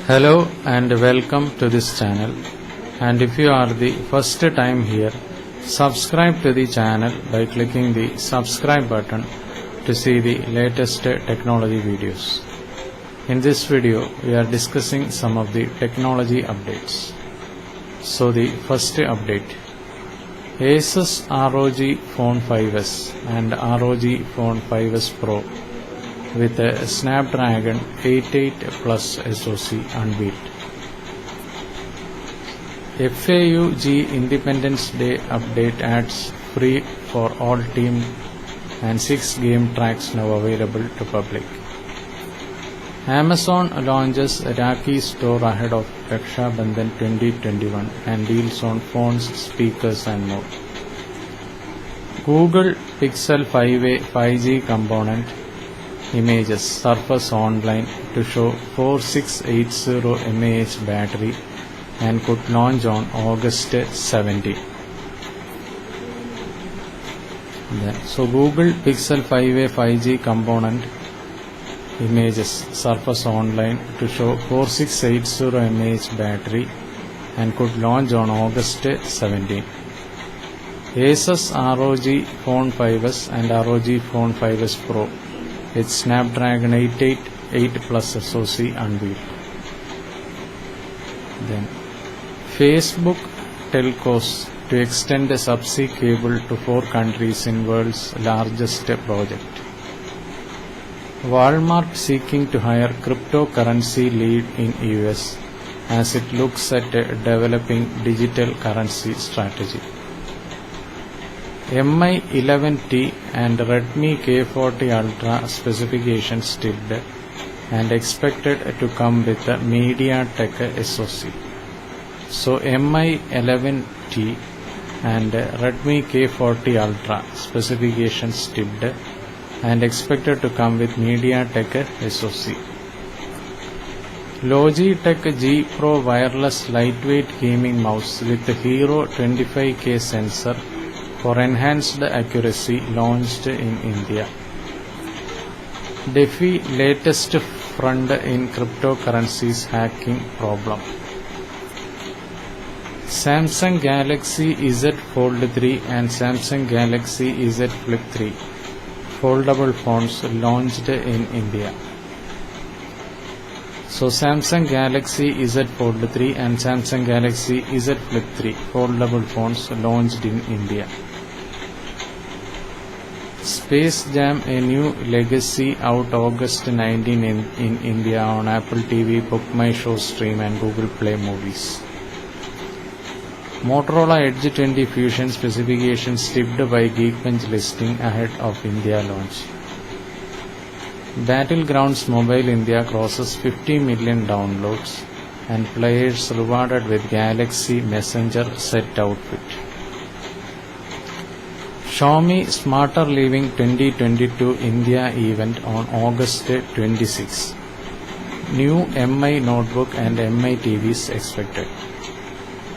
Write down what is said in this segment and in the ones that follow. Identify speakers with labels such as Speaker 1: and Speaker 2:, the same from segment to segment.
Speaker 1: Hello and welcome to this channel, and if you are the first time here, subscribe to the channel by clicking the subscribe button to see the latest technology videos. In this video we are discussing some of the technology updates. So the first update, Asus ROG Phone 5s and ROG Phone 5s Pro with a Snapdragon 88 Plus SoC unveiled. FAU-G Independence Day update adds free for all team and 6 game tracks now available to public. Amazon launches Rakhi store ahead of Raksha Bandhan 2021 and deals on phones, speakers and more. Google Pixel 5a 5G component images surface online to show 4680 mAh battery and could launch on August 17. So Google Pixel 5a 5G component images surface online to show 4680 mAh battery and could launch on August 17. Asus ROG Phone 5s and ROG Phone 5s Pro with Snapdragon 888 Plus SoC unveiled. Then Facebook telcos to extend the subsea cable to 4 countries in world's largest project. Walmart seeking to hire cryptocurrency lead in US as it looks at developing digital currency strategy. Mi 11T and Redmi K40 Ultra specifications tipped and expected to come with a MediaTek SoC. So Mi 11T and Redmi K40 Ultra specifications tipped and expected to come with MediaTek SoC. Logitech G Pro wireless lightweight gaming mouse with Hero 25K sensor for enhanced accuracy launched in India. DeFi latest front in cryptocurrencies hacking problem. Samsung Galaxy Z Fold 3 and Samsung Galaxy Z Flip 3 foldable phones launched in India. So Samsung Galaxy Z Fold 3 and Samsung Galaxy Z Flip 3 foldable phones launched in India. Space Jam, a new legacy, out August 19 in India on Apple TV, Book My Show stream and Google Play Movies. Motorola Edge 20 Fusion specifications tipped by Geekbench listing ahead of India launch. Battlegrounds Mobile India crosses 50 million downloads and players rewarded with Galaxy Messenger set outfit. Xiaomi Smarter Living 2022 India event on August 26. New Mi notebook and Mi TVs expected.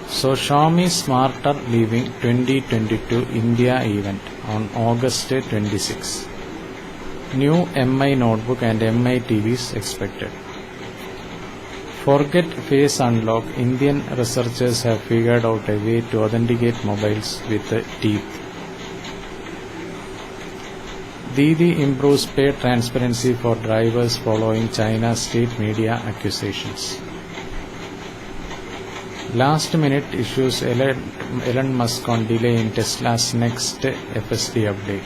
Speaker 1: So Xiaomi Smarter Living 2022 India event on August 26. New Mi notebook and Mi TVs expected. Forget Face Unlock. Indian researchers have figured out a way to authenticate mobiles with teeth. Didi improves pay transparency for drivers following China's state media accusations. Last minute issues Elon Musk on delay in Tesla's next FSD update.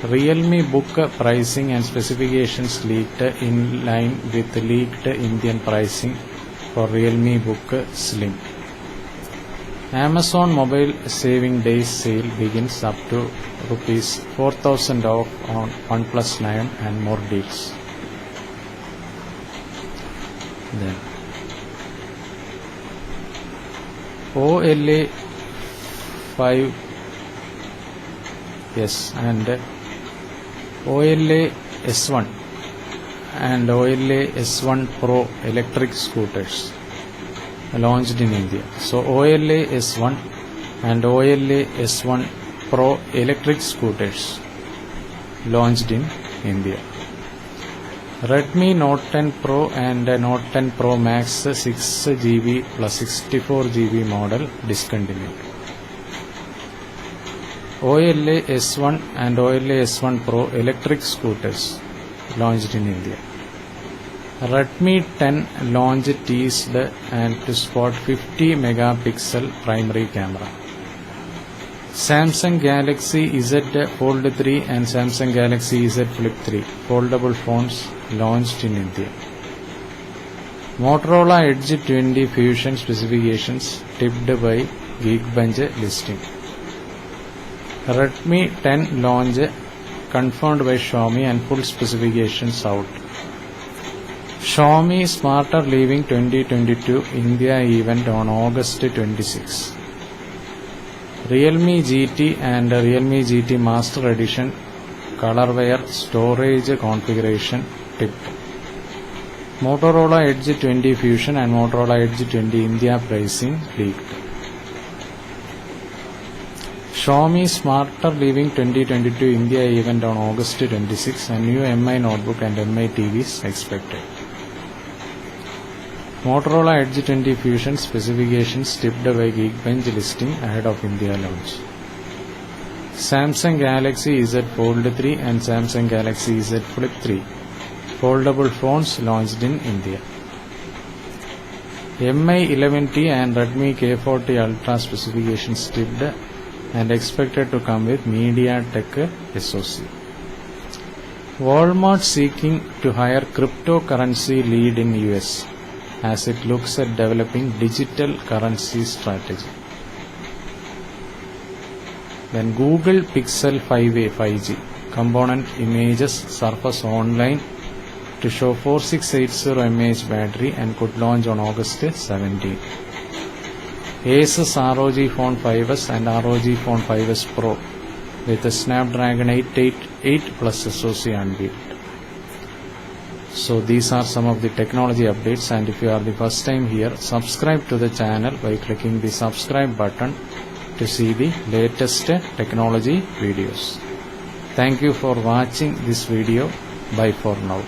Speaker 1: Realme book pricing and specifications leaked in line with leaked Indian pricing for Realme Book Slim. Amazon Mobile Saving Days sale begins up to Rs 4,000 off on OnePlus 9 and more deals. Then OLA 5S and OLA S1 and OLA S1 Pro electric scooters launched in India. So OLA S1 and OLA S1 Pro electric scooters launched in India. Redmi Note 10 Pro and Note 10 Pro Max 6GB plus 64GB model discontinued. OLA S1 and OLA S1 Pro electric scooters launched in India. Redmi 10 launch teased and to spot 50 megapixel primary camera. Samsung Galaxy Z Fold 3 and Samsung Galaxy Z Flip 3 foldable phones launched in India. Motorola Edge 20 Fusion specifications tipped by Geekbench listing. Redmi 10 launch confirmed by Xiaomi and full specifications out. Xiaomi Smarter Living 2022 India event on August 26. Realme GT and Realme GT Master Edition colorware storage configuration tipped. Motorola Edge 20 Fusion and Motorola Edge 20 India pricing leaked. Xiaomi Smarter Living 2022 India event on August 26 and new Mi notebook and Mi TVs expected. Motorola Edge 20 Fusion specifications tipped by Geekbench listing ahead of India launch. Samsung Galaxy Z Fold 3 and Samsung Galaxy Z Flip 3 foldable phones launched in India. Mi 11T and Redmi K40 Ultra specifications tipped and expected to come with MediaTek SoC. Walmart seeking to hire cryptocurrency lead in US as it looks at developing digital currency strategy. Then Google Pixel 5a 5G component images surface online to show 4680 mAh battery and could launch on August 17. Asus ROG Phone 5s and ROG Phone 5s Pro with a Snapdragon 888 Plus SoC unveiled. So these are some of the technology updates, and if you are the first time here, subscribe to the channel by clicking the subscribe button to see the latest technology videos. Thank you for watching this video. Bye for now.